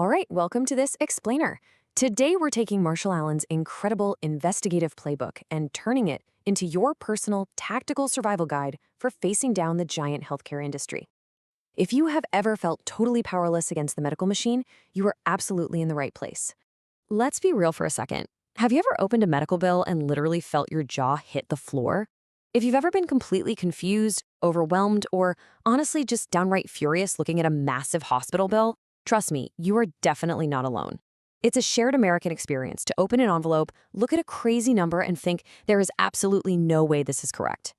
All right, welcome to this explainer. Today we're taking Marshall Allen's incredible investigative playbook and turning it into your personal tactical survival guide for facing down the giant healthcare industry. If you have ever felt totally powerless against the medical machine, you are absolutely in the right place. Let's be real for a second. Have you ever opened a medical bill and literally felt your jaw hit the floor? If you've ever been completely confused, overwhelmed, or honestly just downright furious looking at a massive hospital bill, trust me, you are definitely not alone. It's a shared American experience to open an envelope, look at a crazy number, and think there is absolutely no way this is correct.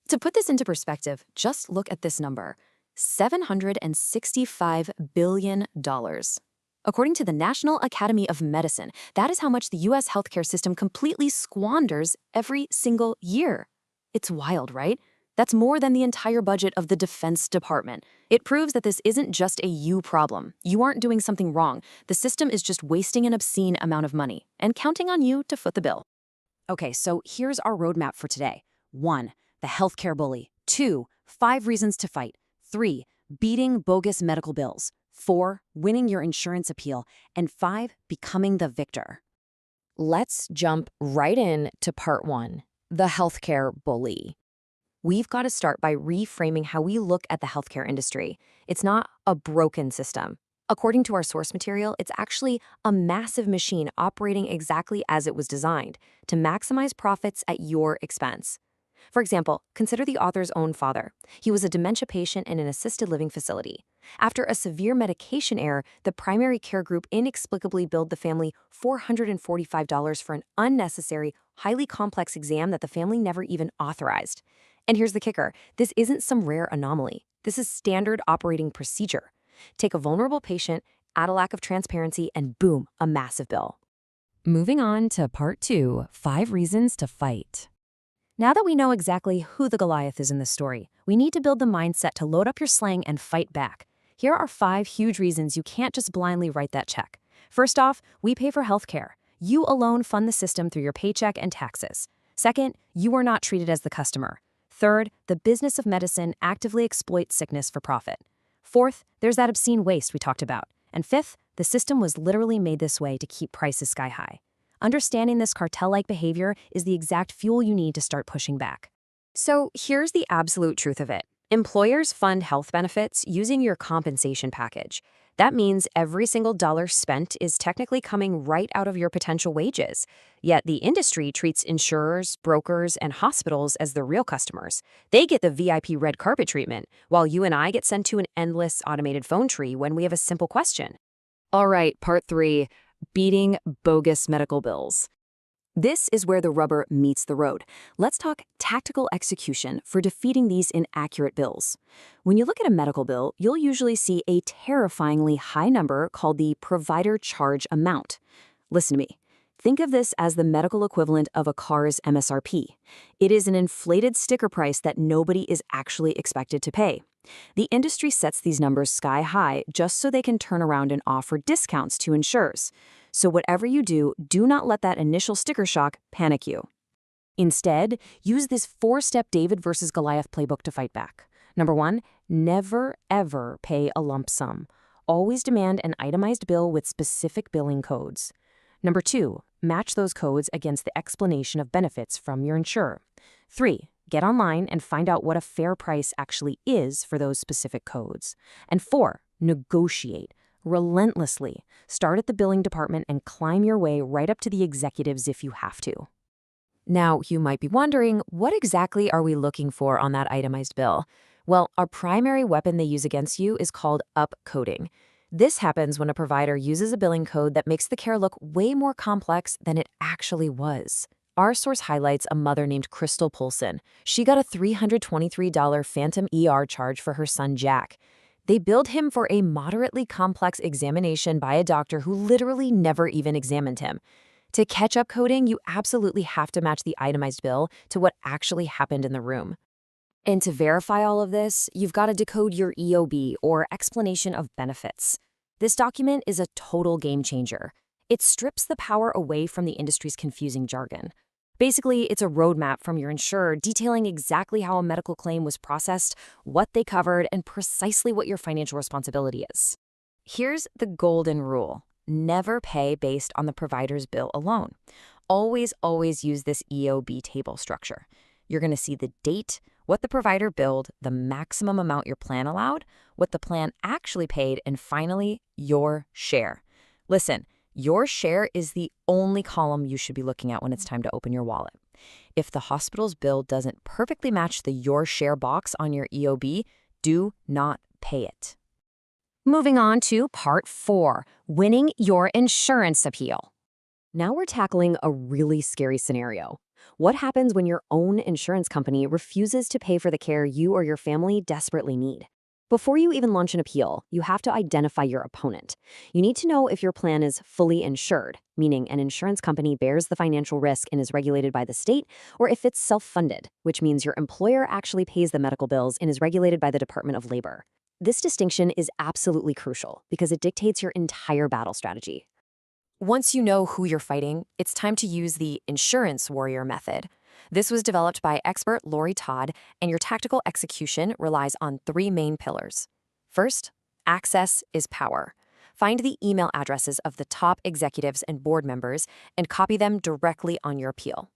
To put this into perspective, just look at this number, $765 billion. According to the National Academy of Medicine, that is how much the U.S. healthcare system completely squanders every single year. It's wild, right? That's more than the entire budget of the Defense Department. It proves that this isn't just a you problem. You aren't doing something wrong. The system is just wasting an obscene amount of money and counting on you to foot the bill. Okay, so here's our roadmap for today. 1. The healthcare bully. 2. 5 reasons to fight. 3. Beating bogus medical bills. 4. Winning your insurance appeal. And 5. Becoming the victor. Let's jump right in to part 1, the healthcare bully. We've got to start by reframing how we look at the healthcare industry. It's not a broken system. According to our source material, it's actually a massive machine operating exactly as it was designed, to maximize profits at your expense. For example, consider the author's own father. He was a dementia patient in an assisted living facility. After a severe medication error, the primary care group inexplicably billed the family $445 for an unnecessary, highly complex exam that the family never even authorized. And here's the kicker. This isn't some rare anomaly. This is standard operating procedure. Take a vulnerable patient, add a lack of transparency, and boom, a massive bill. Moving on to part 2, 5 reasons to fight. Now that we know exactly who the Goliath is in this story, we need to build the mindset to load up your slang and fight back. Here are 5 huge reasons you can't just blindly write that check. First off, we pay for healthcare. You alone fund the system through your paycheck and taxes. Second, you are not treated as the customer. Third, the business of medicine actively exploits sickness for profit. Fourth, there's that obscene waste we talked about. And fifth, the system was literally made this way to keep prices sky high. Understanding this cartel-like behavior is the exact fuel you need to start pushing back. So here's the absolute truth of it. Employers fund health benefits using your compensation package. That means every single dollar spent is technically coming right out of your potential wages. Yet the industry treats insurers, brokers, and hospitals as the real customers. They get the VIP red carpet treatment, while you and I get sent to an endless automated phone tree when we have a simple question. All right, part 3, beating bogus medical bills. This is where the rubber meets the road. Let's talk tactical execution for defeating these inaccurate bills. When you look at a medical bill, you'll usually see a terrifyingly high number called the provider charge amount. Listen to me. Think of this as the medical equivalent of a car's MSRP. It is an inflated sticker price that nobody is actually expected to pay. The industry sets these numbers sky high just so they can turn around and offer discounts to insurers. So whatever you do, do not let that initial sticker shock panic you. Instead, use this 4-step David versus Goliath playbook to fight back. Number 1, never ever pay a lump sum. Always demand an itemized bill with specific billing codes. Number 2, match those codes against the explanation of benefits from your insurer. 3, get online and find out what a fair price actually is for those specific codes. And 4, negotiate. Relentlessly. Start at the billing department and climb your way right up to the executives if you have to. Now, you might be wondering, what exactly are we looking for on that itemized bill? Well, our primary weapon they use against you is called upcoding. This happens when a provider uses a billing code that makes the care look way more complex than it actually was. Our source highlights a mother named Crystal Poulsen. She got a $323 phantom ER charge for her son Jack. They billed him for a moderately complex examination by a doctor who literally never even examined him. To catch up coding, you absolutely have to match the itemized bill to what actually happened in the room. And to verify all of this, you've got to decode your EOB, or explanation of benefits. This document is a total game changer. It strips the power away from the industry's confusing jargon. Basically, it's a roadmap from your insurer detailing exactly how a medical claim was processed, what they covered, and precisely what your financial responsibility is. Here's the golden rule. Never pay based on the provider's bill alone. Always use this EOB table structure. You're going to see the date, what the provider billed, the maximum amount your plan allowed, what the plan actually paid, and finally, your share. Listen, your share is the only column you should be looking at when it's time to open your wallet. If the hospital's bill doesn't perfectly match the your share box on your EOB, do not pay it. Moving on to part 4, winning your insurance appeal. Now we're tackling a really scary scenario. What happens when your own insurance company refuses to pay for the care you or your family desperately need? Before you even launch an appeal, you have to identify your opponent. You need to know if your plan is fully insured, meaning an insurance company bears the financial risk and is regulated by the state, or if it's self-funded, which means your employer actually pays the medical bills and is regulated by the Department of Labor. This distinction is absolutely crucial because it dictates your entire battle strategy. Once you know who you're fighting, it's time to use the insurance warrior method. This was developed by expert Lori Todd, and your tactical execution relies on 3 main pillars. First, access is power. Find the email addresses of the top executives and board members and copy them directly on your appeal.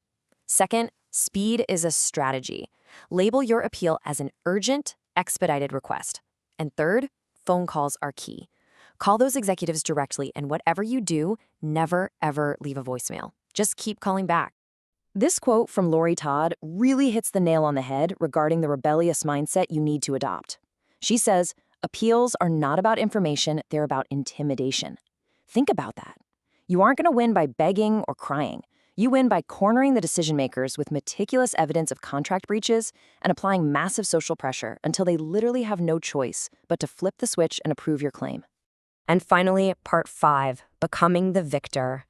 Second, speed is a strategy. Label your appeal as an urgent, expedited request. And third, phone calls are key. Call those executives directly, and whatever you do, never, ever leave a voicemail. Just keep calling back. This quote from Lori Todd really hits the nail on the head regarding the rebellious mindset you need to adopt. She says, appeals are not about information, they're about intimidation. Think about that. You aren't going to win by begging or crying. You win by cornering the decision makers with meticulous evidence of contract breaches and applying massive social pressure until they literally have no choice but to flip the switch and approve your claim. And finally, part 5, becoming the victor.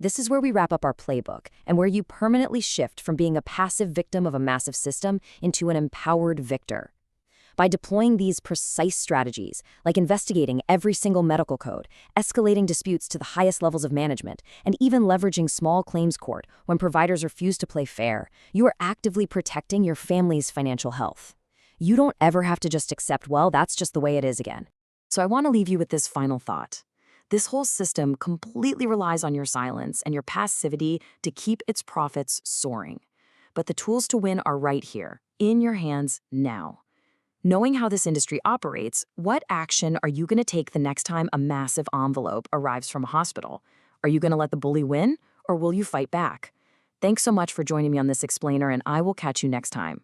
This is where we wrap up our playbook and where you permanently shift from being a passive victim of a massive system into an empowered victor. By deploying these precise strategies, like investigating every single medical code, escalating disputes to the highest levels of management, and even leveraging small claims court when providers refuse to play fair, you are actively protecting your family's financial health. You don't ever have to just accept, well, that's just the way it is again. So I want to leave you with this final thought. This whole system completely relies on your silence and your passivity to keep its profits soaring. But the tools to win are right here, in your hands now. Knowing how this industry operates, what action are you going to take the next time a massive envelope arrives from a hospital? Are you going to let the bully win, or will you fight back? Thanks so much for joining me on this explainer, and I will catch you next time.